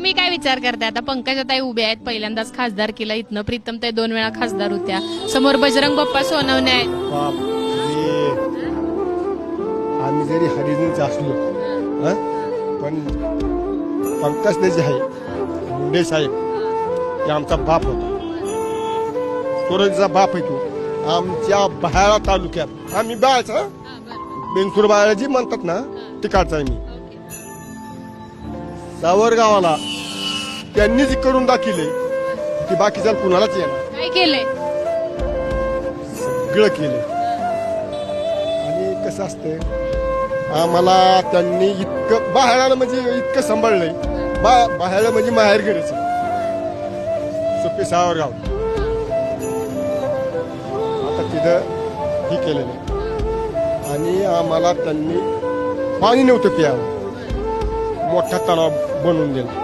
तुम्ही काय विचार करताय? आता पंकजाताई उभ्या आहेत, पहिल्यांदाच खासदार केला इथनं, प्रीतमताई 2 वेळा खासदार होत्या, समोर बजरंग बाप्पा सोनवणे आहेत. बाप रे. आम्ही जरी हरिजनच असलो पण पंकज जे आहे मुंडे साहेब ते आमचा बाप होता. स्वराज्याचा बाप आहे तो. आमच्या बहाळा तालुक्यात आम्ही बाळाचा बेनसूर बाळा जी म्हणतात ना तिकडचा आहे मी. सावरगावाला त्यांनी जी करून दाखिले की बाकीच्या कुणालाच येणार. काय केलंय? सगळं केलं. आणि कसं असतंय आम्हाला त्यांनी इतकं बाहेर म्हणजे इतकं सांभाळलंय. बाहेर म्हणजे माहेर घरीच सुपे सावरगाव. आता तिथं ही केलेलं आहे. आणि आम्हाला त्यांनी पाणी नव्हतं प्यावं, मोठा तलाव बनवून दिला.